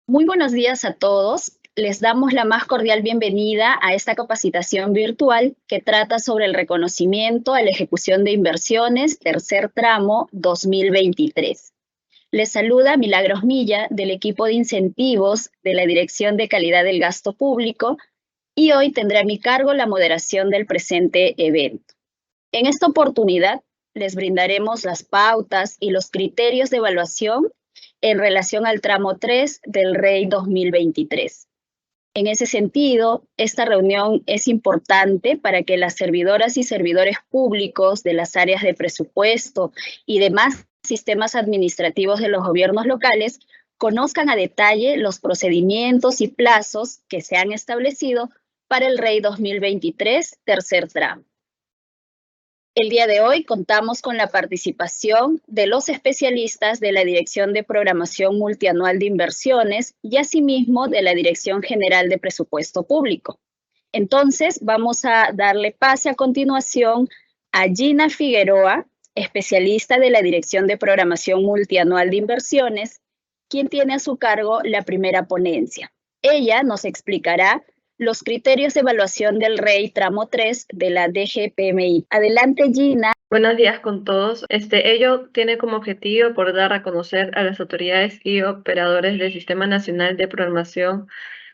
Muy buenos días a todos. Les damos la más cordial bienvenida a esta capacitación virtual que trata sobre el reconocimiento a la ejecución de inversiones, tercer tramo 2023. Les saluda Milagros Milla del equipo de incentivos de la Dirección de Calidad del Gasto Público y hoy tendré a mi cargo la moderación del presente evento. En esta oportunidad les brindaremos las pautas y los criterios de evaluación en relación al tramo 3 del REI 2023. En ese sentido, esta reunión es importante para que las servidoras y servidores públicos de las áreas de presupuesto y demás sistemas administrativos de los gobiernos locales conozcan a detalle los procedimientos y plazos que se han establecido para el REI 2023, tercer tramo. El día de hoy contamos con la participación de los especialistas de la Dirección de Programación Multianual de Inversiones y asimismo de la Dirección General de Presupuesto Público. Entonces, vamos a darle pase a continuación a Gina Figueroa, especialista de la Dirección de Programación Multianual de Inversiones, quien tiene a su cargo la primera ponencia. Ella nos explicará los criterios de evaluación del REI tramo 3 de la DGPMI. Adelante, Gina. Buenos días con todos. Ello tiene como objetivo por dar a conocer a las autoridades y operadores del Sistema Nacional de Programación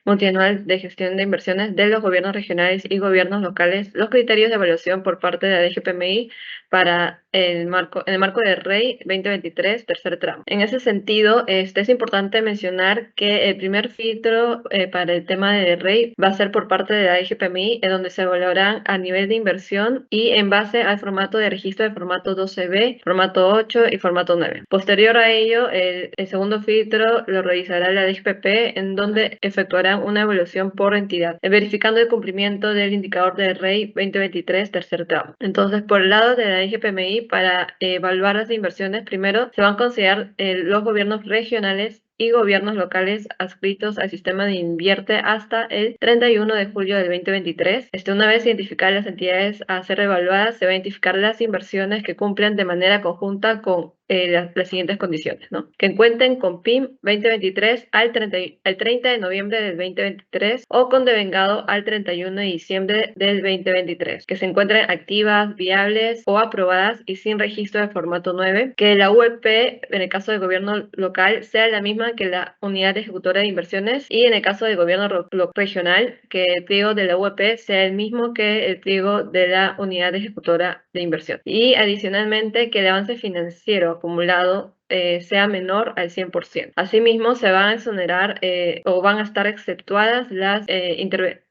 Multianual de Gestión de Inversiones de los gobiernos regionales y gobiernos locales los criterios de evaluación por parte de la DGPMI para en el marco del REI 2023, tercer tramo. En ese sentido, es importante mencionar que el primer filtro para el tema de REI va a ser por parte de la DGPMI, en donde se evaluarán a nivel de inversión y en base al formato de registro de formato 12B, formato 8 y formato 9. Posterior a ello, el segundo filtro lo realizará la DGPP, en donde efectuará una evaluación por entidad, verificando el cumplimiento del indicador de REI 2023 tercer tramo. Entonces, por el lado de la DGPMI, para evaluar las inversiones, primero se van a considerar los gobiernos regionales y gobiernos locales adscritos al sistema de Invierte hasta el 31 de julio del 2023. Una vez identificadas las entidades a ser evaluadas, se va a identificar las inversiones que cumplen de manera conjunta con las siguientes condiciones, ¿no? Que cuenten con PIM 2023 al 30 de noviembre del 2023 o con devengado al 31 de diciembre del 2023, que se encuentren activas, viables o aprobadas y sin registro de formato 9, que la UEP, en el caso del gobierno local, sea la misma que la unidad ejecutora de inversiones, y en el caso del gobierno regional, que el pliego de la UEP sea el mismo que el pliego de la unidad ejecutora de inversión. Y adicionalmente, que el avance financiero acumulado sea menor al 100%. Asimismo, se van a exonerar o van a estar exceptuadas las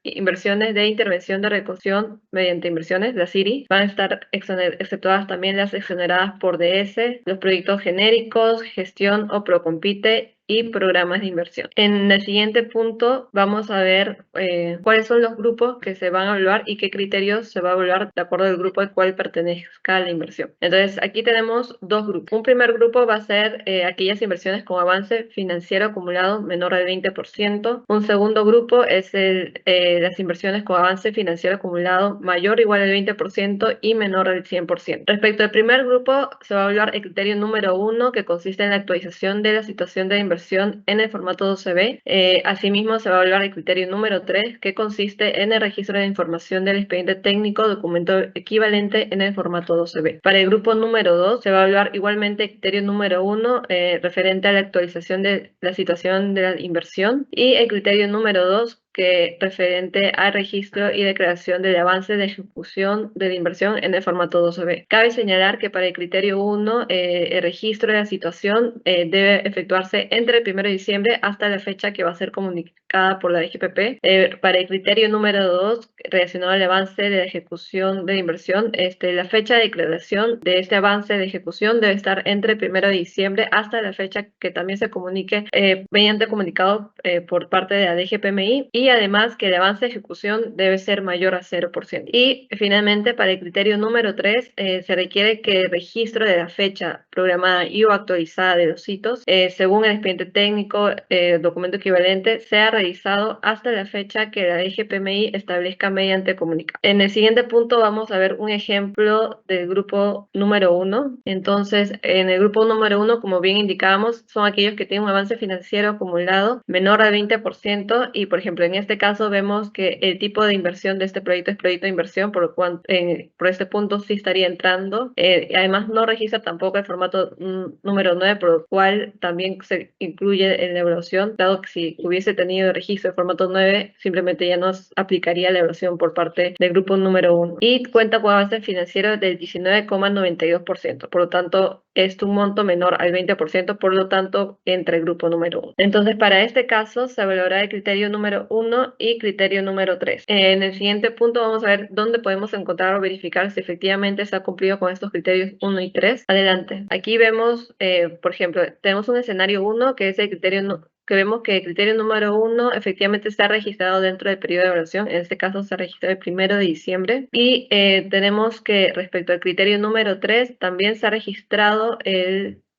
inversiones de intervención de recaudación mediante inversiones, las IRI. Van a estar exceptuadas también las exoneradas por DS, los proyectos genéricos, gestión o Procompite y programas de inversión. En el siguiente punto vamos a ver cuáles son los grupos que se van a evaluar y qué criterios se va a evaluar de acuerdo al grupo al cual pertenezca la inversión. Entonces, aquí tenemos dos grupos. Un primer grupo va a ser aquellas inversiones con avance financiero acumulado menor al 20%. Un segundo grupo es las inversiones con avance financiero acumulado mayor o igual al 20% y menor al 100%. Respecto al primer grupo, se va a evaluar el criterio número 1, que consiste en la actualización de la situación de inversión en el formato 12B. Asimismo, se va a evaluar el criterio número 3, que consiste en el registro de información del expediente técnico, documento equivalente en el formato 12B. Para el grupo número 2, se va a evaluar igualmente el criterio número 1, referente a la actualización de la situación de la inversión, y el criterio número 2, que referente al registro y declaración del avance de ejecución de la inversión en el formato 12B. Cabe señalar que para el criterio 1, el registro de la situación debe efectuarse entre el 1 de diciembre hasta la fecha que va a ser comunicada por la DGPP. Para el criterio número 2, relacionado al avance de la ejecución de la inversión, la fecha de declaración de este avance de ejecución debe estar entre el 1 de diciembre hasta la fecha que también se comunique mediante comunicado por parte de la DGPMI, y y además que el avance de ejecución debe ser mayor a 0%. Y finalmente, para el criterio número 3, se requiere que el registro de la fecha programada y o actualizada de los hitos, según el expediente técnico, documento equivalente, sea realizado hasta la fecha que la DGPMI establezca mediante comunicación. En el siguiente punto vamos a ver un ejemplo del grupo número 1. Entonces, en el grupo número 1, como bien indicábamos, son aquellos que tienen un avance financiero acumulado menor al 20% y, por ejemplo, en este caso vemos que el tipo de inversión de este proyecto es proyecto de inversión, por lo cual por este punto sí estaría entrando. Además, no registra tampoco el formato número 9, por lo cual también se incluye en la evaluación, dado que si hubiese tenido registro de formato 9, simplemente ya nos aplicaría la evaluación por parte del grupo número 1. Y cuenta con avance financiero del 19,92%, por lo tanto, es un monto menor al 20%, por lo tanto, entra el grupo número 1. Entonces, para este caso, se evaluará el criterio número 1 y criterio número 3. En el siguiente punto vamos a ver dónde podemos encontrar o verificar si efectivamente se ha cumplido con estos criterios 1 y 3. Adelante. Aquí vemos, por ejemplo, tenemos un escenario 1 que es el criterio que vemos que el criterio número 1 efectivamente está registrado dentro del periodo de evaluación. En este caso se registró el 1 de diciembre. Y tenemos que respecto al criterio número 3 también se ha registrado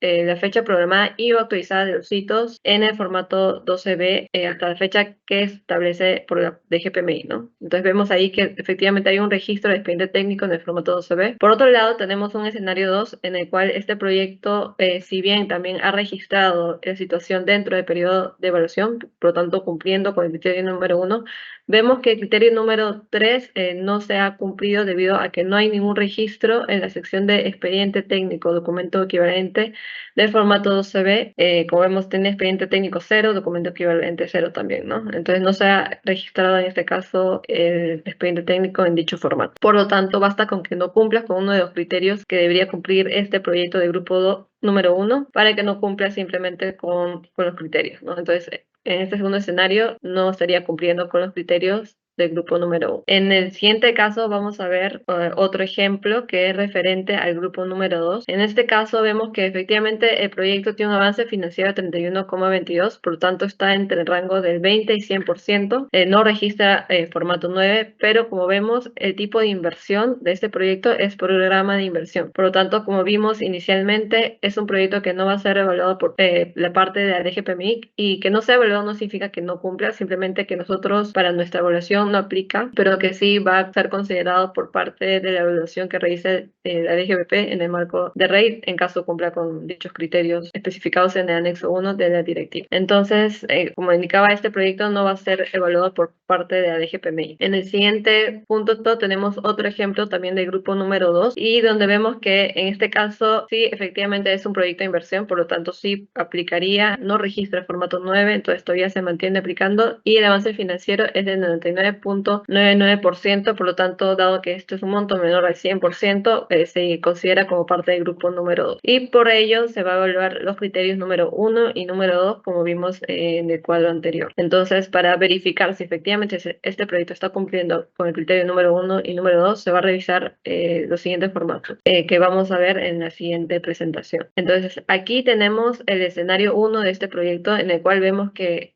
la fecha programada y o actualizada de los hitos en el formato 12B hasta la fecha que establece por la DGPMI, ¿no? Entonces vemos ahí que efectivamente hay un registro de expediente técnico en el formato 12B. Por otro lado, tenemos un escenario 2 en el cual este proyecto, si bien también ha registrado la situación dentro del periodo de evaluación, por lo tanto cumpliendo con el criterio número 1, vemos que el criterio número 3 no se ha cumplido debido a que no hay ningún registro en la sección de expediente técnico, documento equivalente del formato 12B. Como vemos, tiene expediente técnico 0, documento equivalente 0 también, ¿no? Entonces no se ha registrado en este caso el expediente técnico en dicho formato. Por lo tanto, basta con que no cumplas con uno de los criterios que debería cumplir este proyecto de grupo número 1 para que no cumpla simplemente con los criterios, ¿no? Entonces, en este segundo escenario no estaría cumpliendo con los criterios del grupo número 1. En el siguiente caso vamos a ver otro ejemplo que es referente al grupo número 2. En este caso vemos que efectivamente el proyecto tiene un avance financiero de 31,22, por lo tanto está entre el rango del 20 y 100%. No registra formato 9, pero como vemos el tipo de inversión de este proyecto es programa de inversión. Por lo tanto, como vimos inicialmente, es un proyecto que no va a ser evaluado por la parte de la DGPMI, y que no sea evaluado no significa que no cumpla, simplemente que nosotros para nuestra evaluación no aplica, pero que sí va a ser considerado por parte de la evaluación que realice la DGPP en el marco de REIT en caso cumpla con dichos criterios especificados en el anexo 1 de la directiva. Entonces, como indicaba, este proyecto no va a ser evaluado por parte de la DGPMI. En el siguiente punto tenemos otro ejemplo también del grupo número 2 y donde vemos que en este caso sí efectivamente es un proyecto de inversión, por lo tanto sí aplicaría, no registra el formato 9, entonces todavía se mantiene aplicando y el avance financiero es de 99,99%, por lo tanto, dado que esto es un monto menor al 100%, se considera como parte del grupo número 2. Y por ello se va a evaluar los criterios número 1 y número 2, como vimos en el cuadro anterior. Entonces, para verificar si efectivamente este proyecto está cumpliendo con el criterio número 1 y número 2, se va a revisar los siguientes formatos que vamos a ver en la siguiente presentación. Entonces, aquí tenemos el escenario 1 de este proyecto, en el cual vemos que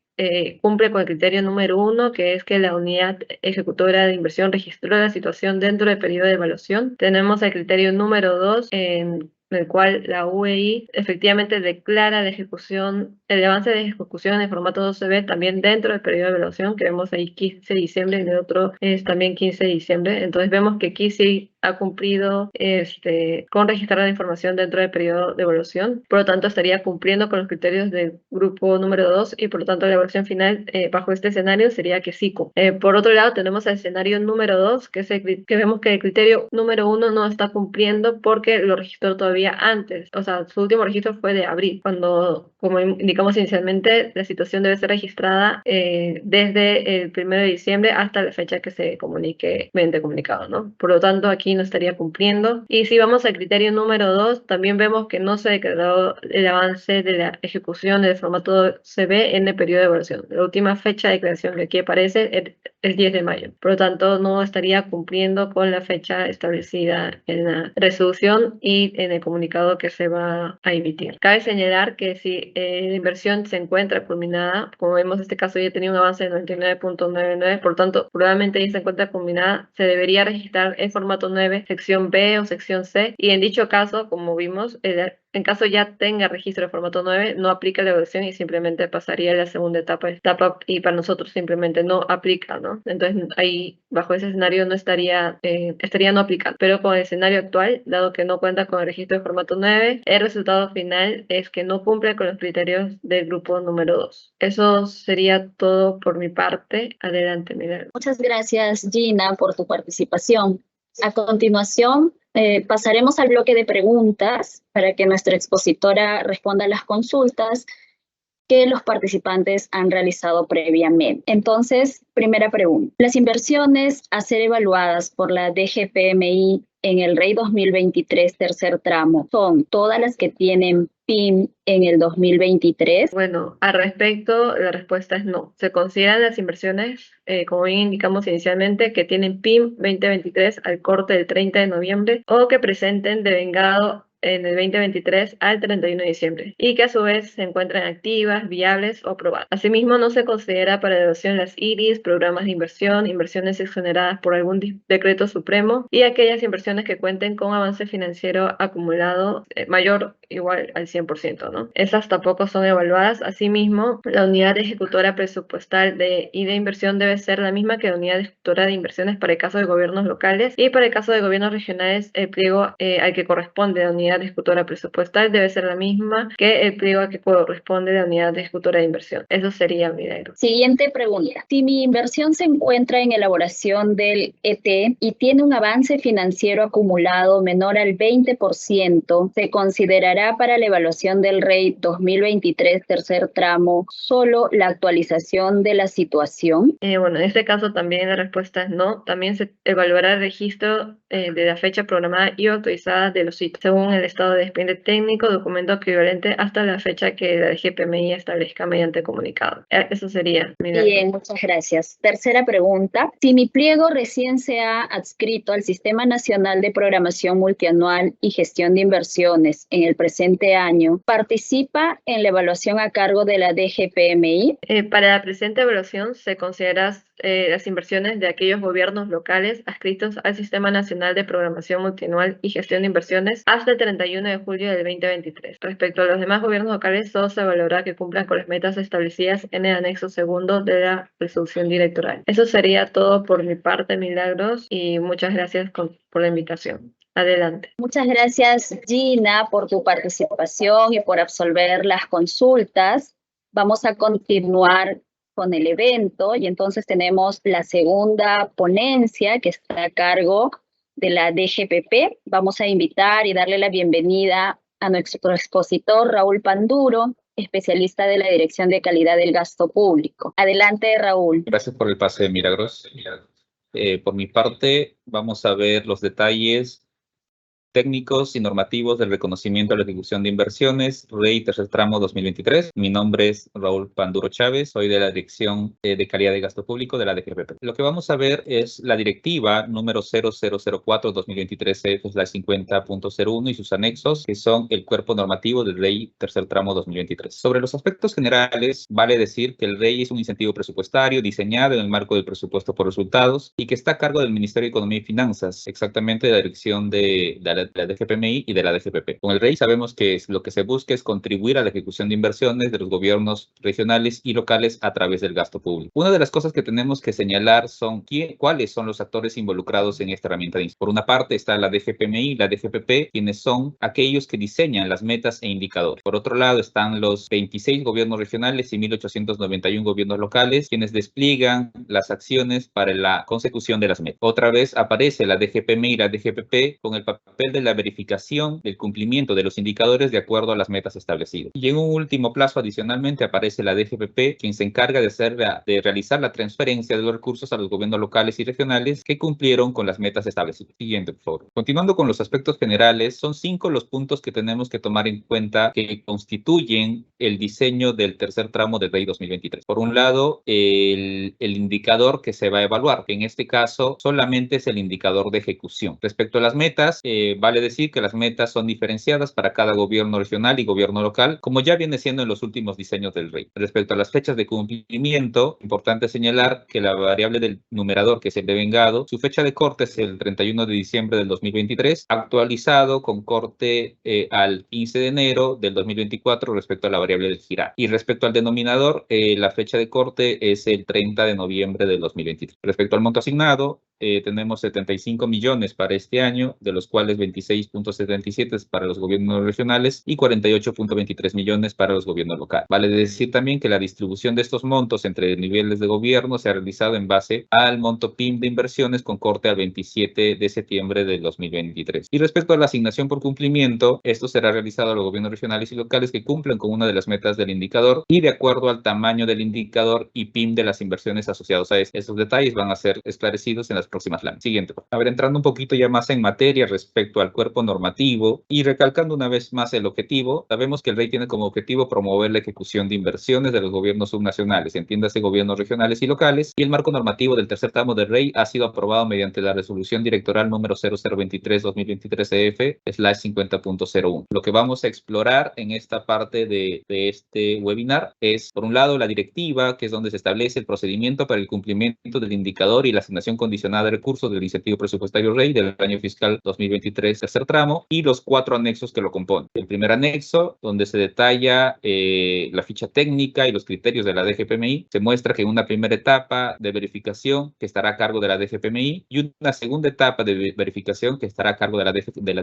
cumple con el criterio número 1, que es que la unidad ejecutora de inversión registró la situación dentro del periodo de evaluación. Tenemos el criterio número 2, en el cual la UEI efectivamente declara la ejecución, el avance de ejecución en el formato 12B también dentro del periodo de evaluación, que vemos ahí 15 de diciembre y en el otro es también 15 de diciembre. Entonces vemos que aquí sí ha cumplido con registrar la información dentro del periodo de evaluación, por lo tanto estaría cumpliendo con los criterios del grupo número 2 y por lo tanto la evaluación final bajo este escenario sería que sí. Por otro lado tenemos el escenario número 2, que vemos que el criterio número 1 no está cumpliendo porque lo registró todavía antes, o sea, su último registro fue de abril, cuando, como indicamos inicialmente, la situación debe ser registrada desde el 1 de diciembre hasta la fecha que se comunique mediante comunicado, ¿no? Por lo tanto, aquí aquí no estaría cumpliendo. Y si vamos al criterio número 2, también vemos que no se declaró el avance de la ejecución del formato CB en el periodo de evaluación. La última fecha de declaración que aquí aparece es 10 de mayo. Por lo tanto, no estaría cumpliendo con la fecha establecida en la resolución y en el comunicado que se va a emitir. Cabe señalar que si la inversión se encuentra culminada, como vemos en este caso ya tenía un avance de 99.99, por tanto, probablemente ya se encuentra culminada, se debería registrar en formato 9, sección B o sección C, y en dicho caso, como vimos, en caso ya tenga registro de formato 9, no aplica la evaluación y simplemente pasaría a la segunda etapa, y para nosotros simplemente no aplica, ¿no? Entonces ahí, bajo ese escenario, no estaría no aplicando. Pero con el escenario actual, dado que no cuenta con el registro de formato 9, el resultado final es que no cumple con los criterios del grupo número 2. Eso sería todo por mi parte. Adelante, Miguel. Muchas gracias, Gina, por tu participación. A continuación, pasaremos al bloque de preguntas para que nuestra expositora responda a las consultas que los participantes han realizado previamente. Entonces, primera pregunta. Las inversiones a ser evaluadas por la DGPMI en el REI 2023 tercer tramo son todas las que tienen PIM en el 2023. Bueno, al respecto, la respuesta es no. Se consideran las inversiones, como bien indicamos inicialmente, que tienen PIM 2023 al corte del 30 de noviembre o que presenten devengado en el 2023 al 31 de diciembre y que a su vez se encuentran activas, viables o probadas. Asimismo, no se considera para evaluación las IRIS, programas de inversión, inversiones exoneradas por algún decreto supremo y aquellas inversiones que cuenten con avance financiero acumulado mayor o igual al 100%, ¿no? Esas tampoco son evaluadas. Asimismo, la unidad ejecutora presupuestal y de inversión debe ser la misma que la unidad ejecutora de inversiones para el caso de gobiernos locales y para el caso de gobiernos regionales, el pliego al que corresponde la unidad ejecutora presupuestal debe ser la misma que el pliego al que corresponde la unidad ejecutora de inversión. Eso sería, Milagro. Siguiente pregunta. Si mi inversión se encuentra en elaboración del ET y tiene un avance financiero acumulado menor al 20%, ¿se considerará para la evaluación del REI 2023 tercer tramo solo la actualización de la situación? Bueno, en este caso también la respuesta es no. También se evaluará el registro de la fecha programada y autorizada de los hitos, según el estado de expediente técnico, documento equivalente hasta la fecha que la DGPMI establezca mediante comunicado. Eso sería. Bien, muchas gracias. Tercera pregunta. Si mi pliego recién se ha adscrito al Sistema Nacional de Programación Multianual y Gestión de Inversiones en el presente año, ¿participa en la evaluación a cargo de la DGPMI? Para la presente evaluación se consideran las inversiones de aquellos gobiernos locales adscritos al Sistema Nacional de Programación Multianual y Gestión de Inversiones hasta el 31 de julio del 2023. Respecto a los demás gobiernos locales, solo se valorará que cumplan con las metas establecidas en el anexo segundo de la resolución directoral. Eso sería todo por mi parte, Milagros, y muchas gracias por la invitación. Adelante. Muchas gracias, Gina, por tu participación y por absolver las consultas. Vamos a continuar con el evento y entonces tenemos la segunda ponencia que está a cargo de la DGPP. Vamos a invitar y darle la bienvenida a nuestro expositor Raúl Panduro, especialista de la Dirección de Calidad del Gasto Público. Adelante, Raúl. Gracias por el pase, Milagros. Por mi parte, vamos a ver los detalles técnicos y normativos del reconocimiento a la ejecución de inversiones, REI tercer tramo 2023. Mi nombre es Raúl Panduro Chávez, soy de la Dirección de Calidad de Gasto Público de la DGPP. Lo que vamos a ver es la directiva número 0004-2023/50.01 y sus anexos, que son el cuerpo normativo del REI tercer tramo 2023. Sobre los aspectos generales, vale decir que el REI es un incentivo presupuestario diseñado en el marco del presupuesto por resultados y que está a cargo del Ministerio de Economía y Finanzas, exactamente de la Dirección de la DGPMI y de la DGPP. Con el REI sabemos que lo que se busca es contribuir a la ejecución de inversiones de los gobiernos regionales y locales a través del gasto público. Una de las cosas que tenemos que señalar son cuáles son los actores involucrados en esta herramienta. Por una parte está la DGPMI y la DGPP, quienes son aquellos que diseñan las metas e indicadores. Por otro lado están los 26 gobiernos regionales y 1.891 gobiernos locales, quienes despliegan las acciones para la consecución de las metas. Otra vez aparece la DGPMI y la DGPP con el papel nivel de la verificación del cumplimiento de los indicadores de acuerdo a las metas establecidas. Y en un último plazo, adicionalmente, aparece la DGPP, quien se encarga de realizar la transferencia de los recursos a los gobiernos locales y regionales que cumplieron con las metas establecidas. Siguiente, por favor. Continuando con los aspectos generales, son 5 los puntos que tenemos que tomar en cuenta que constituyen el diseño del tercer tramo del REI 2023. Por un lado, el indicador que se va a evaluar, que en este caso solamente es el indicador de ejecución. Respecto a las metas, vale decir que las metas son diferenciadas para cada gobierno regional y gobierno local, como ya viene siendo en los últimos diseños del REI. Respecto a las fechas de cumplimiento, importante señalar que la variable del numerador, que es el devengado, su fecha de corte es el 31 de diciembre del 2023, actualizado con corte al 15 de enero del 2024 respecto a la variable del girar. Y respecto al denominador, la fecha de corte es el 30 de noviembre del 2023. Respecto al monto asignado, tenemos 75 millones para este año, de los cuales 26.77 es para los gobiernos regionales y 48.23 millones para los gobiernos locales. Vale decir también que la distribución de estos montos entre niveles de gobierno se ha realizado en base al monto PIM de inversiones con corte al 27 de septiembre del 2023. Y respecto a la asignación por cumplimiento, esto será realizado a los gobiernos regionales y locales que cumplan con una de las metas del indicador y de acuerdo al tamaño del indicador y PIM de las inversiones asociados a esto. Estos detalles van a ser esclarecidos en las próximas láminas. Siguiente. A ver, entrando un poquito ya más en materia respecto al cuerpo normativo y recalcando una vez más el objetivo, sabemos que el REI tiene como objetivo promover la ejecución de inversiones de los gobiernos subnacionales, entiéndase gobiernos regionales y locales, y el marco normativo del tercer tramo del REI ha sido aprobado mediante la resolución directoral número 0023-2023-EF/50.01. Lo que vamos a explorar en esta parte de este webinar es, por un lado, la directiva, que es donde se establece el procedimiento para el cumplimiento del indicador y la asignación condicionada de recursos del incentivo presupuestario REI del año fiscal 2023, tercer tramo, y los 4 anexos que lo componen. El primer anexo, donde se detalla la ficha técnica y los criterios de la DGPMI, se muestra que en una primera etapa de verificación que estará a cargo de la DGPMI y una segunda etapa de verificación que estará a cargo de la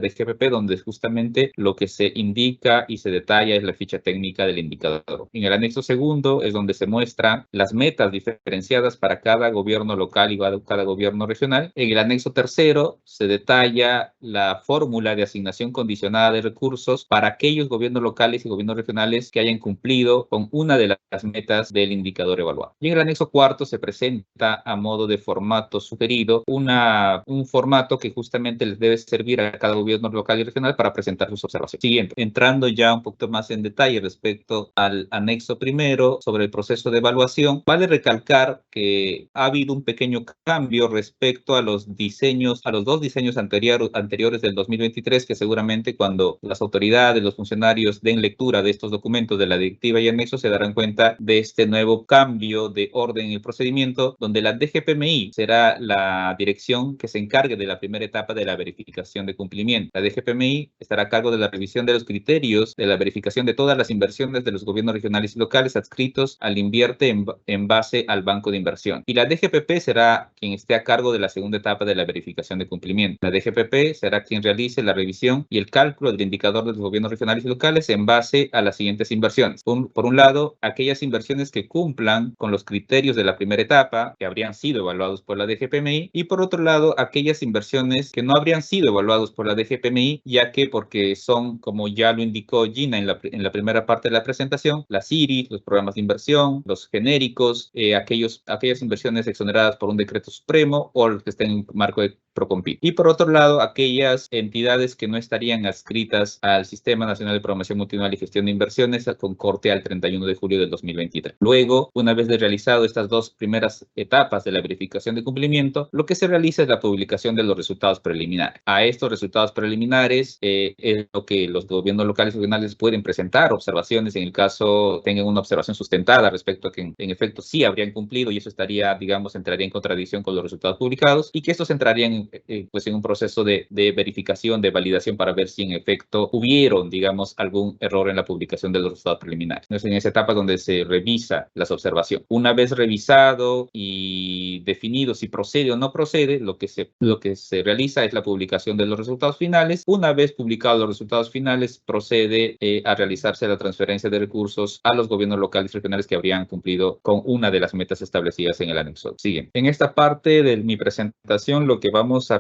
DGPP, donde justamente lo que se indica y se detalla es la ficha técnica del indicador. En el anexo segundo es donde se muestran las metas diferenciadas para cada gobierno local y cada gobierno regional. En el anexo tercero se detalla la fórmula de asignación condicionada de recursos para aquellos gobiernos locales y gobiernos regionales que hayan cumplido con una de las metas del indicador evaluado. Y en el anexo cuarto se presenta a modo de formato sugerido un formato que justamente les debe servir a cada gobierno local y regional para presentar sus observaciones. Siguiente, entrando ya un poquito más en detalle respecto al anexo primero sobre el proceso de evaluación, vale recalcar que ha habido un pequeño cambio respecto a los diseños, a los 2 diseños anteriores del 2023, que seguramente cuando las autoridades, los funcionarios den lectura de estos documentos de la directiva y anexos se darán cuenta de este nuevo cambio de orden en el procedimiento, donde la DGPMI será la dirección que se encargue de la primera etapa de la verificación de cumplimiento. La DGPMI estará a cargo de la revisión de los criterios de la verificación de todas las inversiones de los gobiernos regionales y locales adscritos al invierte en base al banco de inversión. Y la DGPP será quien esté a cargo de la segunda etapa de la verificación de cumplimiento. La DGPP será quien realice la revisión y el cálculo del indicador de los gobiernos regionales y locales en base a las siguientes inversiones. Por un lado, aquellas inversiones que cumplan con los criterios de la primera etapa, que habrían sido evaluados por la DGPMI, y por otro lado, aquellas inversiones que no habrían sido evaluados por la DGPMI, ya que porque son, como ya lo indicó Gina en la primera parte de la presentación, las IRI, los programas de inversión, los genéricos, aquellas inversiones exoneradas por un decreto supremo o los que estén en marco de Procompit. Y por otro lado, aquellas entidades que no estarían adscritas al Sistema Nacional de Programación Multianual y Gestión de Inversiones con corte al 31 de julio del 2023. Luego, una vez de realizado estas 2 primeras etapas de la verificación de cumplimiento, lo que se realiza es la publicación de los resultados preliminares. A estos resultados preliminares es lo que los gobiernos locales y regionales pueden presentar observaciones en el caso tengan una observación sustentada respecto a que en efecto sí habrían cumplido y eso estaría, digamos, entraría en contradicción con los resultados publicados y que estos entrarían pues en un proceso de verificación, de validación para ver si en efecto hubieron, digamos, algún error en la publicación de los resultados preliminares. Entonces, en esa etapa donde se revisa las observaciones. Una vez revisado y definido si procede o no procede, lo que se realiza es la publicación de los resultados finales. Una vez publicados los resultados finales, procede a realizarse la transferencia de recursos a los gobiernos locales y regionales que habrían cumplido con una de las metas establecidas en el anexo. Siguiente. En esta parte de mi presentación, lo que vamos vamos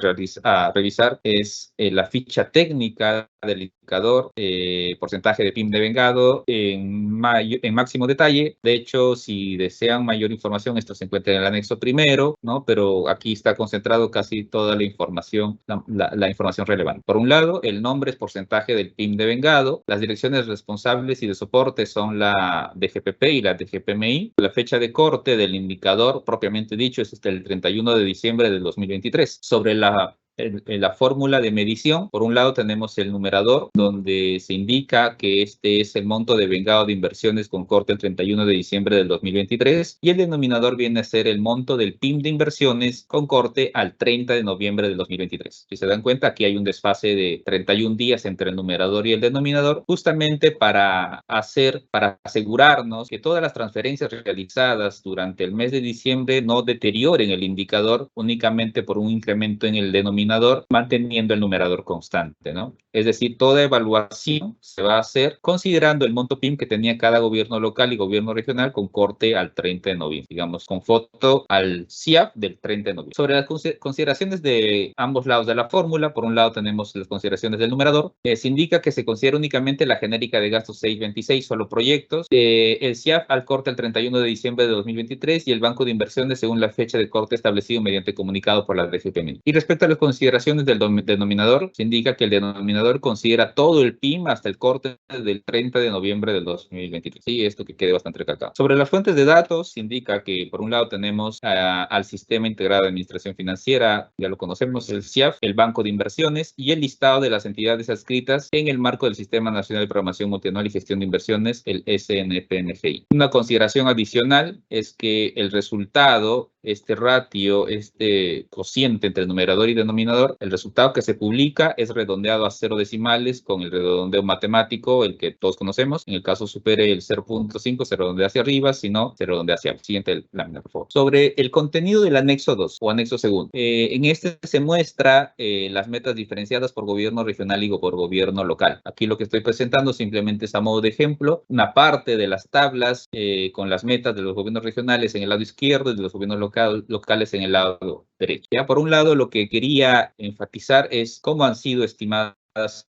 a revisar es la ficha técnica del indicador porcentaje de PIB de vengado en máximo detalle. De hecho, si desean mayor información, esto se encuentra en el anexo primero, ¿no? Pero aquí está concentrado casi toda la información, la información relevante. Por un lado, el nombre es porcentaje del PIB de vengado. Las direcciones responsables y de soporte son la DGPP y la DGPMI. La fecha de corte del indicador, propiamente dicho, es hasta el 31 de diciembre del 2023. Sobre la fórmula de medición, por un lado tenemos el numerador, donde se indica que este es el monto de vengado de inversiones con corte el 31 de diciembre del 2023, y el denominador viene a ser el monto del PIB de inversiones con corte al 30 de noviembre del 2023. Si se dan cuenta, aquí hay un desfase de 31 días entre el numerador y el denominador, justamente para asegurarnos que todas las transferencias realizadas durante el mes de diciembre no deterioren el indicador únicamente por un incremento en el denominador, manteniendo el numerador constante, ¿no? Es decir, toda evaluación se va a hacer considerando el monto PIB que tenía cada gobierno local y gobierno regional con corte al 30 de noviembre, digamos, con foto al CIAP del 30 de noviembre. Sobre las consideraciones de ambos lados de la fórmula, por un lado tenemos las consideraciones del numerador, se indica que se considera únicamente la genérica de gastos 626, solo proyectos, el CIAP al corte al 31 de diciembre de 2023 y el banco de inversiones según la fecha de corte establecido mediante comunicado por la DGPMI. Y respecto a las consideraciones del denominador, se indica que el denominador considera todo el PIB hasta el corte del 30 de noviembre del 2023. Sí, esto que quede bastante recalcado. Sobre las fuentes de datos, se indica que por un lado tenemos al Sistema Integrado de Administración Financiera, ya lo conocemos, el SIAF, el Banco de Inversiones y el listado de las entidades adscritas en el marco del Sistema Nacional de Programación Multianual y Gestión de Inversiones, el SNPNGI. Una consideración adicional es que el resultado, este ratio, este cociente entre el numerador y denominador, el resultado que se publica es redondeado a 0 decimales con el redondeo matemático, el que todos conocemos. En el caso supere el 0.5 se redondea hacia arriba, si no, se redondea hacia abajo. Siguiente lámina, por favor. Sobre el contenido del anexo 2 o anexo segundo. En este se muestra las metas diferenciadas por gobierno regional y por gobierno local. Aquí lo que estoy presentando simplemente es a modo de ejemplo una parte de las tablas con las metas de los gobiernos regionales en el lado izquierdo y de los gobiernos locales en el lado derecho. Ya, por un lado, lo que quería enfatizar es cómo han sido estimadas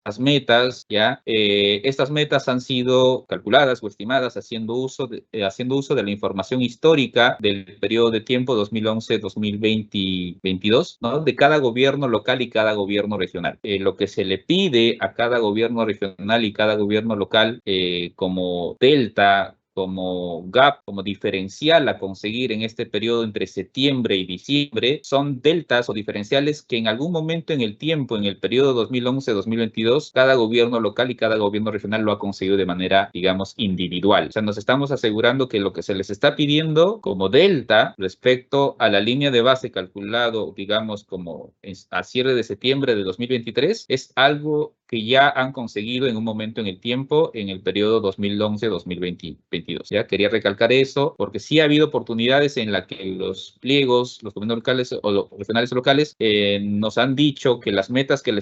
las metas, ¿ya? Estas metas han sido calculadas o estimadas haciendo uso de la información histórica del periodo de tiempo 2011-2022, ¿no? De cada gobierno local y cada gobierno regional. Lo que se le pide a cada gobierno regional y cada gobierno local como delta, como gap, como diferencial a conseguir en este periodo entre septiembre y diciembre, son deltas o diferenciales que en algún momento en el tiempo, en el periodo 2011-2022, cada gobierno local y cada gobierno regional lo ha conseguido de manera, digamos, individual. O sea, nos estamos asegurando que lo que se les está pidiendo como delta respecto a la línea de base calculado, digamos, como a cierre de septiembre de 2023, es algo que ya han conseguido en un momento en el tiempo, en el periodo 2011-2022. Ya quería recalcar eso, porque sí ha habido oportunidades en las que los pliegos, los gobiernos locales o los regionales o locales, nos han dicho que las metas que se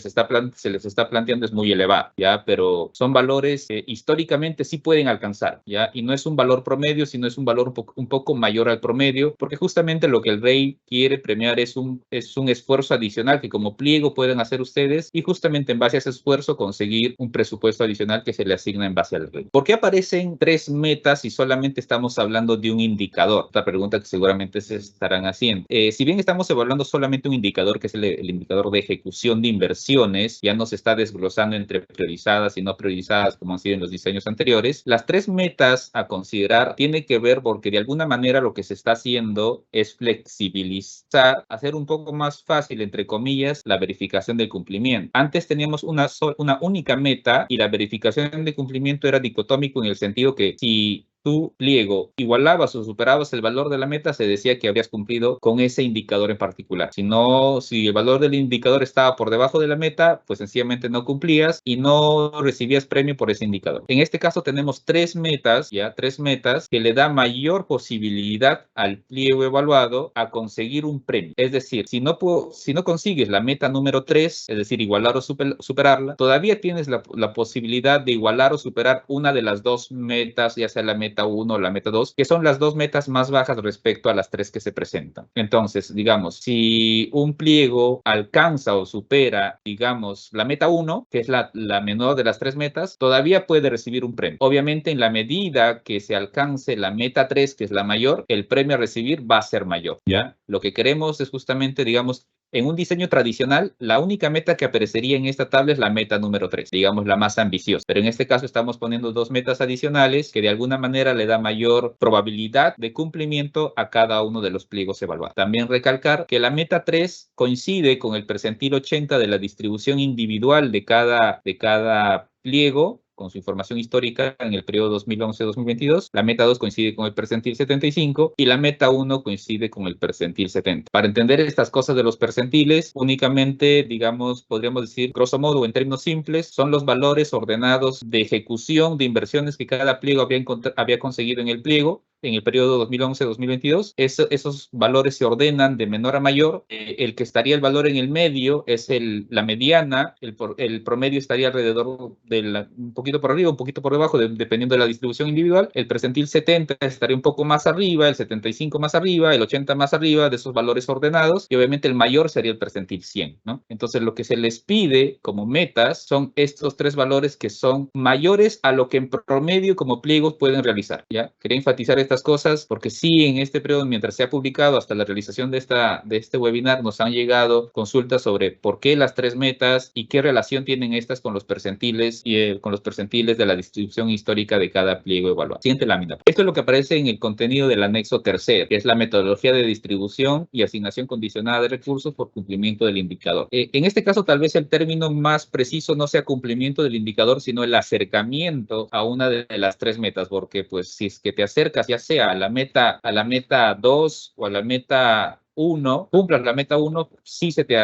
les está planteando es muy elevada, ¿ya? Pero son valores históricamente sí pueden alcanzar, ¿ya? Y no es un valor promedio, sino es un valor un poco mayor al promedio, porque justamente lo que el rey quiere premiar es un esfuerzo adicional que como pliego pueden hacer ustedes y justamente en base a ese esfuerzo conseguir un presupuesto adicional que se le asigna en base al rey. ¿Por qué aparecen 3 metas si solamente estamos hablando de un indicador? Otra pregunta que seguramente se estarán haciendo. Si bien estamos evaluando solamente un indicador, que es el indicador de ejecución de inversiones, ya no se está desglosando entre priorizadas y no priorizadas como han sido en los diseños anteriores, las 3 metas a considerar tienen que ver porque de alguna manera lo que se está haciendo es flexibilizar, hacer un poco más fácil, entre comillas, la verificación del cumplimiento. Antes teníamos una única meta y la verificación de cumplimiento era dicotómico en el sentido que si tu pliego igualabas o superabas el valor de la meta, se decía que habrías cumplido con ese indicador en particular. Si el valor del indicador estaba por debajo de la meta, pues sencillamente no cumplías y no recibías premio por ese indicador. En este caso tenemos 3 metas, ya 3 metas que le da mayor posibilidad al pliego evaluado a conseguir un premio. Es decir, si no consigues la meta número 3, es decir, igualar o superarla, todavía tienes la posibilidad de igualar o superar una de las 2 metas, ya sea la meta meta 1 o la meta 2, que son las dos metas más bajas respecto a las tres que se presentan. Entonces, digamos, si un pliego alcanza o supera, digamos, la meta 1, que es la menor de las tres metas, todavía puede recibir un premio. Obviamente, en la medida que se alcance la meta 3, que es la mayor, el premio a recibir va a ser mayor, ¿ya? Lo que queremos es justamente, digamos, en un diseño tradicional, la única meta que aparecería en esta tabla es la meta número 3, digamos la más ambiciosa. Pero en este caso estamos poniendo dos metas adicionales que de alguna manera le da mayor probabilidad de cumplimiento a cada uno de los pliegos evaluados. También recalcar que la meta 3 coincide con el percentil 80 de la distribución individual de cada pliego, con su información histórica en el periodo 2011-2022. La meta 2 coincide con el percentil 75 y la meta 1 coincide con el percentil 70. Para entender estas cosas de los percentiles, únicamente, digamos, podríamos decir, grosso modo, en términos simples, son los valores ordenados de ejecución de inversiones que cada pliego había conseguido en el pliego en el periodo 2011-2022. Esos valores se ordenan de menor a mayor. El que estaría el valor en el medio es la mediana. El promedio estaría alrededor de un poquito por arriba, un poquito por debajo, dependiendo de la distribución individual. El percentil 70 estaría un poco más arriba, el 75 más arriba, el 80 más arriba de esos valores ordenados, y obviamente el mayor sería el percentil 100, ¿no? Entonces, lo que se les pide como metas son estos tres valores que son mayores a lo que en promedio como pliegos pueden realizar, ¿ya? Quería enfatizar estas cosas porque sí, en este periodo, mientras se ha publicado hasta la realización de este webinar, nos han llegado consultas sobre por qué las tres metas y qué relación tienen estas con los percentiles de la distribución histórica de cada pliego evaluado. Siguiente lámina. Esto es lo que aparece en el contenido del anexo tercero, que es la metodología de distribución y asignación condicionada de recursos por cumplimiento del indicador. En este caso, tal vez el término más preciso no sea cumplimiento del indicador, sino el acercamiento a una de las tres metas, porque pues si es que te acercas ya sea a la meta 2 o a la meta 1, cumplas la meta 1, sí se te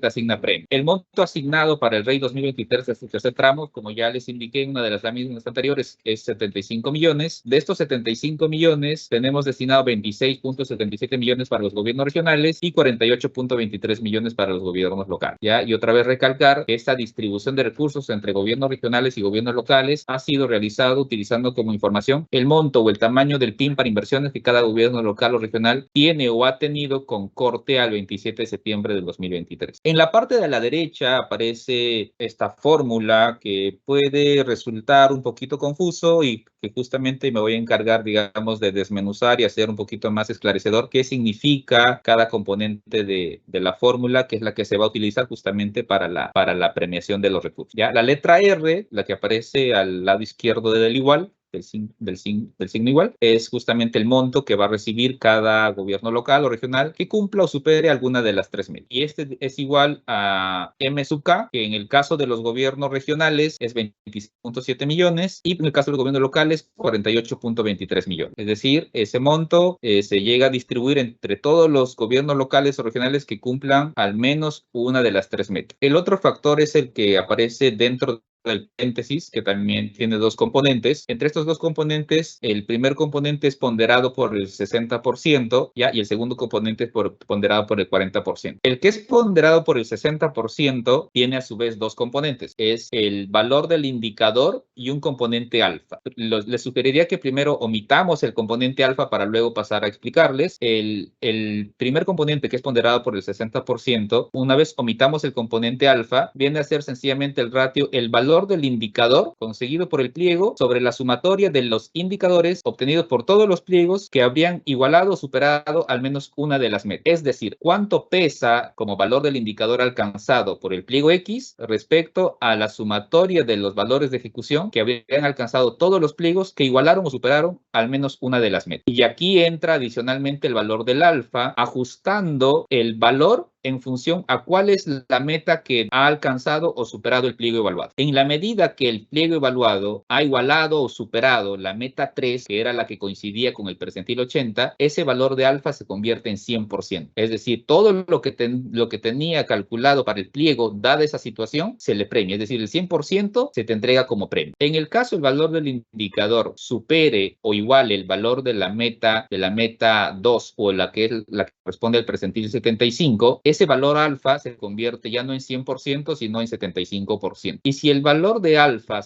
asigna premio. El monto asignado para el REI 2023 de este tercer tramo, como ya les indiqué en una de las láminas anteriores, es 75 millones. De estos 75 millones, tenemos destinado 26.77 millones para los gobiernos regionales y 48.23 millones para los gobiernos locales, ¿ya? Y otra vez recalcar que esta distribución de recursos entre gobiernos regionales y gobiernos locales ha sido realizado utilizando como información el monto o el tamaño del PIN para inversiones que cada gobierno local o regional tiene o ha tenido con corte al 27 de septiembre del 2023. En la parte de la derecha aparece esta fórmula que puede resultar un poquito confuso y que justamente me voy a encargar, digamos, de desmenuzar y hacer un poquito más esclarecedor qué significa cada componente de la fórmula, que es la que se va a utilizar justamente para la premiación de los recursos. ¿Ya? La letra R, la que aparece al lado izquierdo del igual, del signo igual, es justamente el monto que va a recibir cada gobierno local o regional que cumpla o supere alguna de las tres metas. Y este es igual a M sub K, que en el caso de los gobiernos regionales es 26.7 millones y en el caso de los gobiernos locales 48.23 millones. Es decir, ese monto se llega a distribuir entre todos los gobiernos locales o regionales que cumplan al menos una de las tres metas. El otro factor es el que aparece dentro del paréntesis, que también tiene dos componentes. Entre estos dos componentes, el primer componente es ponderado por el 60%, ¿ya? Y el segundo componente es ponderado por el 40%. El que es ponderado por el 60% tiene a su vez dos componentes. Es el valor del indicador y un componente alfa. Les sugeriría que primero omitamos el componente alfa para luego pasar a explicarles. El primer componente, que es ponderado por el 60%, una vez omitamos el componente alfa, viene a ser sencillamente el ratio, el valor del indicador conseguido por el pliego sobre la sumatoria de los indicadores obtenidos por todos los pliegos que habrían igualado o superado al menos una de las metas. Es decir, cuánto pesa como valor del indicador alcanzado por el pliego X respecto a la sumatoria de los valores de ejecución que habrían alcanzado todos los pliegos que igualaron o superaron al menos una de las metas. Y aquí entra adicionalmente el valor del alfa, ajustando el valor en función a cuál es la meta que ha alcanzado o superado el pliego evaluado. En la medida que el pliego evaluado ha igualado o superado la meta 3, que era la que coincidía con el percentil 80, ese valor de alfa se convierte en 100%. Es decir, todo lo que tenía calculado para el pliego, dada esa situación, se le premia. Es decir, el 100% se te entrega como premio. En el caso el valor del indicador supere o iguale el valor de la meta 2 o la que corresponde al percentil 75, ese valor alfa se convierte ya no en 100%, sino en 75%. Y si el valor de alfa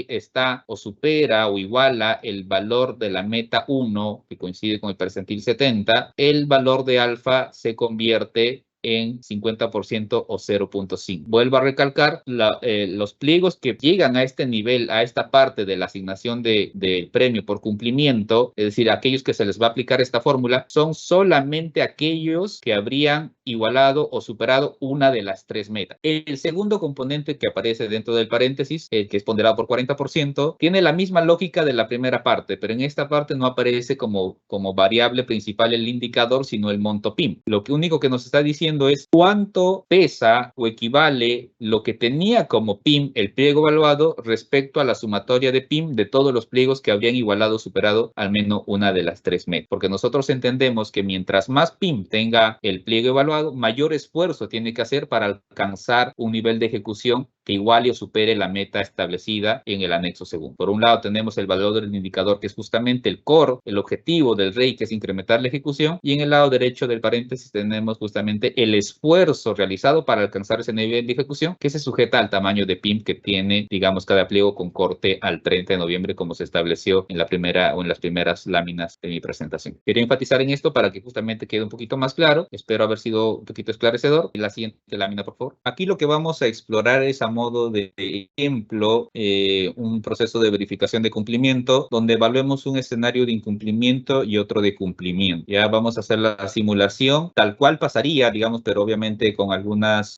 está o supera o iguala el valor de la meta 1, que coincide con el percentil 70, el valor de alfa se convierte en 50% o 0.5. Vuelvo a recalcar, los pliegos que llegan a este nivel, a esta parte de la asignación del premio por cumplimiento, es decir, aquellos que se les va a aplicar esta fórmula, son solamente aquellos que habrían igualado o superado una de las 3 metas. El segundo componente que aparece dentro del paréntesis, el que es ponderado por 40%, tiene la misma lógica de la primera parte, pero en esta parte no aparece como variable principal el indicador, sino el monto PIM. Lo único que nos está diciendo es cuánto pesa o equivale lo que tenía como PIM el pliego evaluado respecto a la sumatoria de PIM de todos los pliegos que habrían igualado o superado al menos una de las 3 metas. Porque nosotros entendemos que mientras más PIM tenga el pliego evaluado, mayor esfuerzo tiene que hacer para alcanzar un nivel de ejecución que iguale o supere la meta establecida en el anexo segundo. Por un lado tenemos el valor del indicador, que es justamente el core, el objetivo del REI, que es incrementar la ejecución, y en el lado derecho del paréntesis tenemos justamente el esfuerzo realizado para alcanzar ese nivel de ejecución, que se sujeta al tamaño de PIM que tiene, digamos, cada pliego con corte al 30 de noviembre, como se estableció en la primera o en las primeras láminas de mi presentación. Quería enfatizar en esto para que justamente quede un poquito más claro. Espero haber sido un poquito esclarecedor. La siguiente lámina, por favor. Aquí lo que vamos a explorar es a modo de ejemplo un proceso de verificación de cumplimiento donde evaluemos un escenario de incumplimiento y otro de cumplimiento. Ya vamos a hacer la simulación tal cual pasaría, digamos, pero obviamente con algunos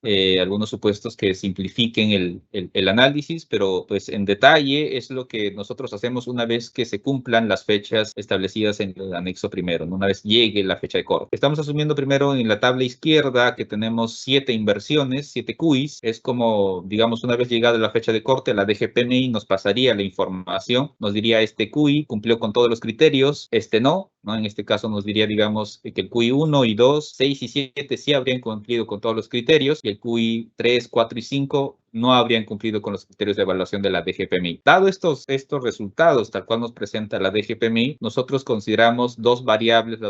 supuestos que simplifiquen el análisis, pero pues en detalle es lo que nosotros hacemos una vez que se cumplan las fechas establecidas en el anexo primero, ¿no? Una vez llegue la fecha de corte. Estamos asumiendo primero en la tabla izquierda que tenemos 7 inversiones, 7 QIs. Es como, digamos, una vez llegada la fecha de corte, la DGPMI nos pasaría la información, nos diría este QI cumplió con todos los criterios, este no, ¿no? En este caso nos diría, digamos, que el QI 1 y 2, 6 y 7 sí habrían cumplido con todos los criterios y el QI 3, 4 y 5 no habrían cumplido con los criterios de evaluación de la DGPMI. Dado estos resultados, tal cual nos presenta la DGPMI, nosotros consideramos las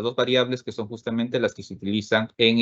dos variables que son justamente las que se utilizan en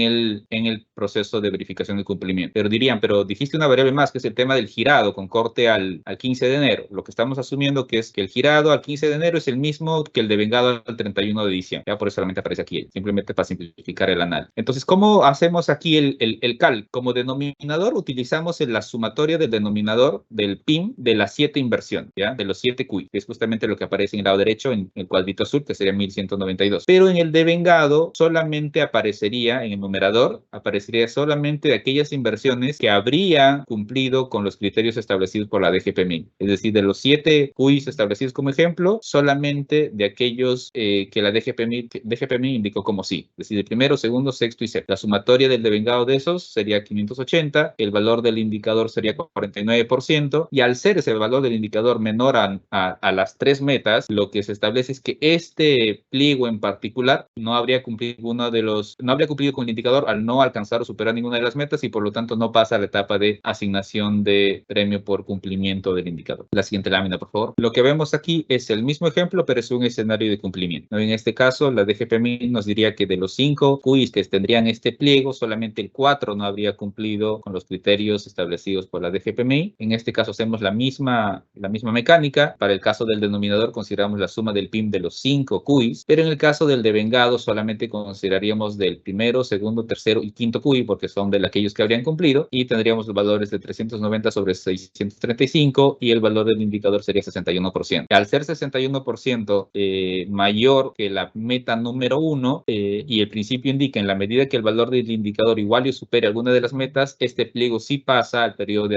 el proceso de verificación de cumplimiento. Pero dirían, pero dijiste una variable más, que es el tema del girado con corte al 15 de enero. Lo que estamos asumiendo que es que el girado al 15 de enero es el mismo que el devengado al 31 de diciembre. Ya por eso solamente aparece aquí, simplemente para simplificar el análisis. Entonces, ¿cómo hacemos aquí el cal? Como denominador utilizamos la sumatoria del denominador del PIM de las 7 inversiones, ¿ya? De los 7 QI, que es justamente lo que aparece en el lado derecho en el cuadrito azul, que sería 1192. Pero en el devengado solamente aparecería, en el numerador, aparecería solamente de aquellas inversiones que habrían cumplido con los criterios establecidos por la DGPMI. Es decir, de los 7 QIs establecidos como ejemplo, solamente de aquellos que la DGPMI indicó como sí. Es decir, el primero, segundo, sexto y séptimo. La sumatoria del devengado de esos sería 580, el valor del indicador sería 49%, y al ser ese valor del indicador menor a las 3 metas, lo que se establece es que este pliego en particular no habría cumplido con el indicador al no alcanzar o superar ninguna de las metas y por lo tanto no pasa a la etapa de asignación de premio por cumplimiento del indicador. La siguiente lámina, por favor. Lo que vemos aquí es el mismo ejemplo, pero es un escenario de cumplimiento. En este caso, la DGPMI nos diría que de los 5 QIs que tendrían este pliego, solamente el 4 no habría cumplido con los criterios establecidos por la DGPMI. En este caso hacemos la misma mecánica. Para el caso del denominador consideramos la suma del PIM de los 5 QIs, pero en el caso del devengado solamente consideraríamos del primero, segundo, tercero y quinto QI, porque son de aquellos que habrían cumplido, y tendríamos los valores de 390 sobre 635 y el valor del indicador sería 61%. Al ser 61% mayor que la meta número 1, y el principio indica en la medida que el valor del indicador igual o supere alguna de las metas, este pliego sí pasa al periodo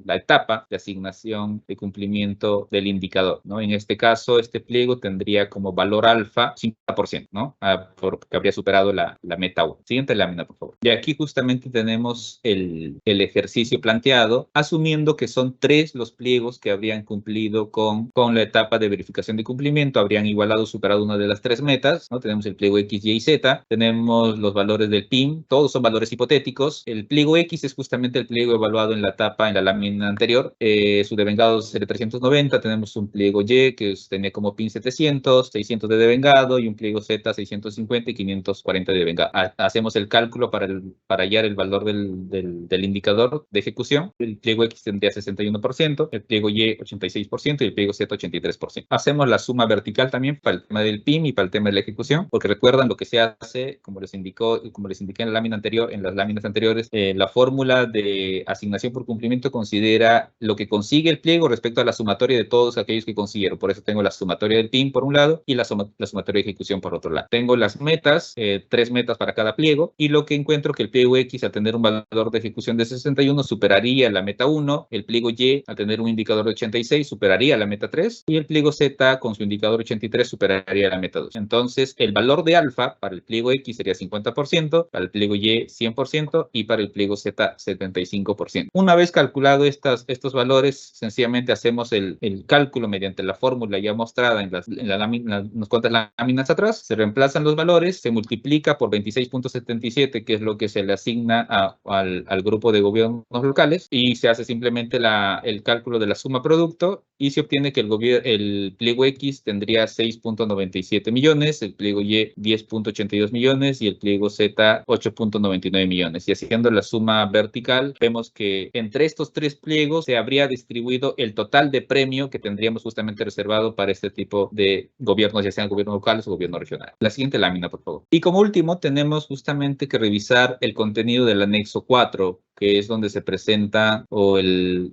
la etapa de asignación de cumplimiento del indicador, ¿no? En este caso, este pliego tendría como valor alfa 50%, ¿no? Porque habría superado la meta 1. Siguiente lámina, por favor. Y aquí justamente tenemos el ejercicio planteado, asumiendo que son 3 los pliegos que habrían cumplido con la etapa de verificación de cumplimiento, habrían igualado o superado una de las tres metas, ¿no? Tenemos el pliego X, Y y Z, tenemos los valores del PIM, todos son valores hipotéticos. El pliego X es justamente el pliego evaluado en la lámina anterior, su devengado es el 390, tenemos un pliego Y que tenía como PIN 700, 600 de devengado y un pliego Z 650 y 540 de devengado. Hacemos el cálculo para hallar el valor del indicador de ejecución. El pliego X tendría 61%, el pliego Y 86% y el pliego Z 83%. Hacemos la suma vertical también para el tema del PIM y para el tema de la ejecución, porque recuerdan lo que se hace, como les indiqué en la lámina anterior, en las láminas anteriores, la fórmula de asignación por cumplimiento considera lo que consigue el pliego respecto a la sumatoria de todos aquellos que consiguieron. Por eso tengo la sumatoria del PIM por un lado y la sumatoria de ejecución por otro lado. Tengo las metas, 3 metas para cada pliego, y lo que encuentro que el pliego X, al tener un valor de ejecución de 61, superaría la meta 1, el pliego Y, al tener un indicador de 86, superaría la meta 3, y el pliego Z, con su indicador 83, superaría la meta 2. Entonces, el valor de alfa para el pliego X sería 50%, para el pliego Y 100% y para el pliego Z 75%. Una vez calculado estos valores, sencillamente hacemos el cálculo mediante la fórmula ya mostrada en unas cuantas láminas atrás, se reemplazan los valores, se multiplica por 26.77, que es lo que se le asigna al grupo de gobiernos locales, y se hace simplemente el cálculo de la suma producto, y se obtiene que el pliego X tendría 6.97 millones, el pliego Y 10.82 millones y el pliego Z 8.99 millones. Y haciendo la suma vertical, vemos que entre estos tres pliegos se habría distribuido el total de premio que tendríamos justamente reservado para este tipo de gobiernos, ya sean gobiernos locales o gobiernos regionales. La siguiente lámina, por favor. Y como último, tenemos justamente que revisar el contenido del anexo 4, que es donde se presenta donde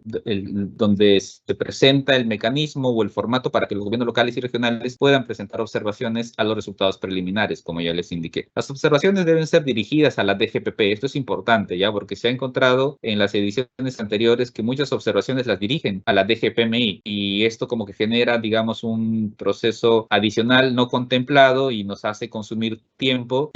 se presenta el mecanismo o el formato para que los gobiernos locales y regionales puedan presentar observaciones a los resultados preliminares, como ya les indiqué. Las observaciones deben ser dirigidas a la DGPP. Esto es importante, ya, porque se ha encontrado en las ediciones anteriores que muchas observaciones las dirigen a la DGPMI, y esto como que genera, digamos, un proceso adicional no contemplado y nos hace consumir tiempo,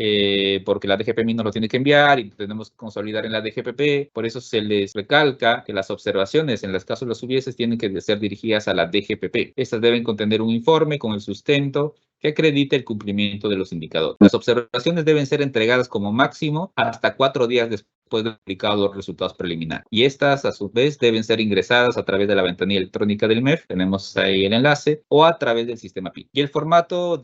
porque la DGPMI nos lo tiene que enviar y tenemos que consolidar en la DGPP. Por eso se les recalca que las observaciones, en los casos las hubieses, tienen que ser dirigidas a la DGPP. Estas deben contener un informe con el sustento que acredite el cumplimiento de los indicadores. Las observaciones deben ser entregadas como máximo hasta 4 días después de publicados los resultados preliminares. Y estas, a su vez, deben ser ingresadas a través de la ventanilla electrónica del MEF, tenemos ahí el enlace, o a través del sistema PIN. Y el formato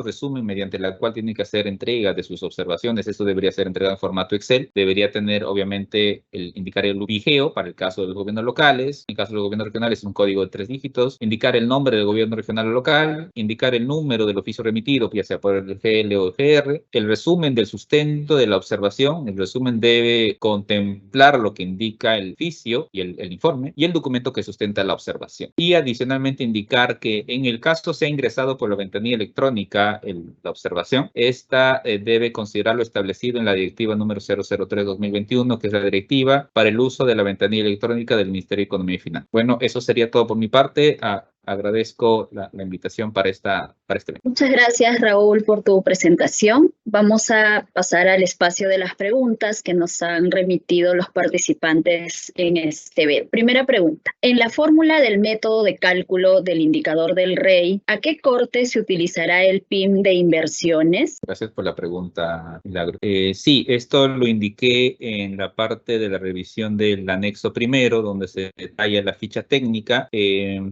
resumen mediante el cual tienen que hacer entrega de sus observaciones, esto debería ser entregado en formato Excel, debería tener, obviamente, indicar el vigeo para el caso de los gobiernos locales, en el caso de los gobiernos regionales, un código de 3 dígitos, indicar el nombre del gobierno regional o local, indicar el número del oficio remitido, ya sea por el GL o el GR, el resumen del sustento de la observación, el resumen debe contemplar lo que indica el oficio y el informe y el documento que sustenta la observación. Y adicionalmente indicar que en el caso sea ingresado por la ventanilla electrónica la observación, esta debe considerar lo establecido en la directiva número 003/2021, que es la directiva para el uso de la ventanilla electrónica del Ministerio de Economía y Finanzas. Bueno, eso sería todo por mi parte. Agradezco la invitación para este evento. Muchas gracias, Raúl, por tu presentación. Vamos a pasar al espacio de las preguntas que nos han remitido los participantes en este evento. Primera pregunta. En la fórmula del método de cálculo del indicador del REI, ¿a qué corte se utilizará el PIM de inversiones? Gracias por la pregunta, Milagro. Sí, esto lo indiqué en la parte de la revisión del anexo primero, donde se detalla la ficha técnica.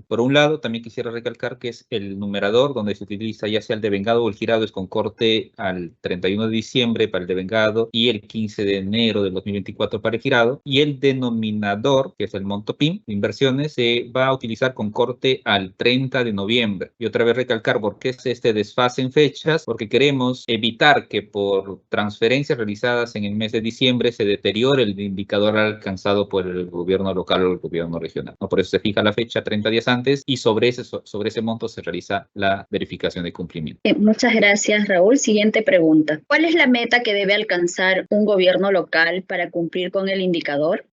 Por un lado, también quisiera recalcar que es el numerador donde se utiliza ya sea el devengado o el girado, es con corte al 31 de diciembre para el devengado y el 15 de enero del 2024 para el girado, y el denominador, que es el monto PIM de inversiones, se va a utilizar con corte al 30 de noviembre. Y otra vez recalcar por qué es este desfase en fechas, porque queremos evitar que por transferencias realizadas en el mes de diciembre se deteriore el indicador alcanzado por el gobierno local o el gobierno regional, ¿no? Por eso se fija la fecha 30 días antes y sobre ese monto se realiza la verificación de cumplimiento. Muchas gracias, Raúl. Siguiente pregunta. ¿Cuál es la meta que debe alcanzar un gobierno local para cumplir con el indicador?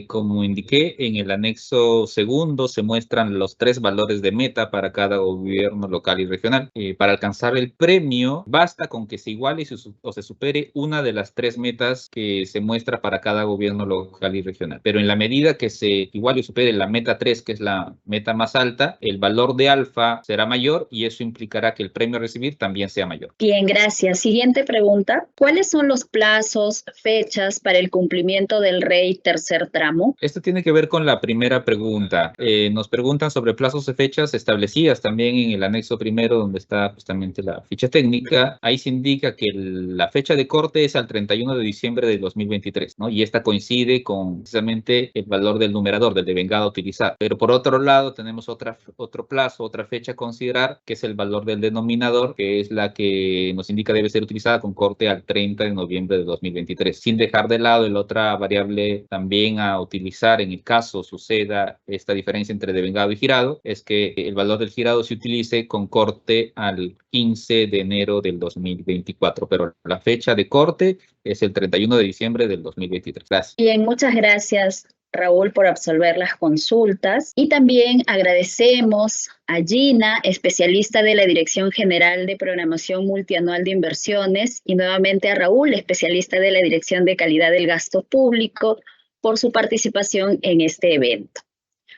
Como indiqué, en el anexo segundo se muestran los 3 valores de meta para cada gobierno local y regional. Para alcanzar el premio, basta con que se iguale o se supere una de las 3 metas que se muestra para cada gobierno local y regional. Pero en la medida que se iguale o supere la meta 3, que es la meta más alta, alza, el valor de alfa será mayor y eso implicará que el premio a recibir también sea mayor. Bien, gracias. Siguiente pregunta. ¿Cuáles son los plazos, fechas para el cumplimiento del REI tercer tramo? Esto tiene que ver con la primera pregunta. Nos preguntan sobre plazos y fechas establecidas también en el anexo primero, donde está justamente la ficha técnica. Ahí se indica que la fecha de corte es al 31 de diciembre de 2023, ¿no? Y esta coincide con precisamente el valor del numerador, del devengado a utilizar. Pero por otro lado, tenemos otro plazo, otra fecha a considerar, que es el valor del denominador, que es la que nos indica debe ser utilizada con corte al 30 de noviembre de 2023, sin dejar de lado la otra variable también a utilizar en el caso suceda esta diferencia entre devengado y girado, es que el valor del girado se utilice con corte al 15 de enero del 2024, pero la fecha de corte es el 31 de diciembre del 2023. Gracias. Bien, muchas gracias, Raúl, por absolver las consultas. Y también agradecemos a Gina, especialista de la Dirección General de Programación Multianual de Inversiones, y nuevamente a Raúl, especialista de la Dirección de Calidad del Gasto Público, por su participación en este evento.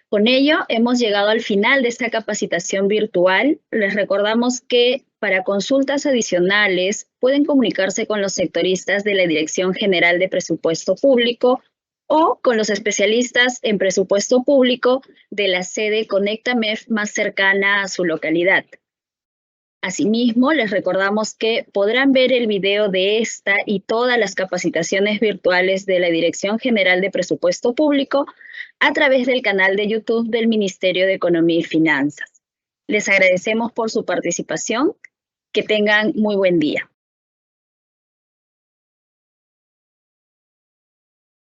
Con ello, hemos llegado al final de esta capacitación virtual. Les recordamos que para consultas adicionales pueden comunicarse con los sectoristas de la Dirección General de Presupuesto Público o con los especialistas en presupuesto público de la sede ConectaMEF más cercana a su localidad. Asimismo, les recordamos que podrán ver el video de esta y todas las capacitaciones virtuales de la Dirección General de Presupuesto Público a través del canal de YouTube del Ministerio de Economía y Finanzas. Les agradecemos por su participación. Que tengan muy buen día.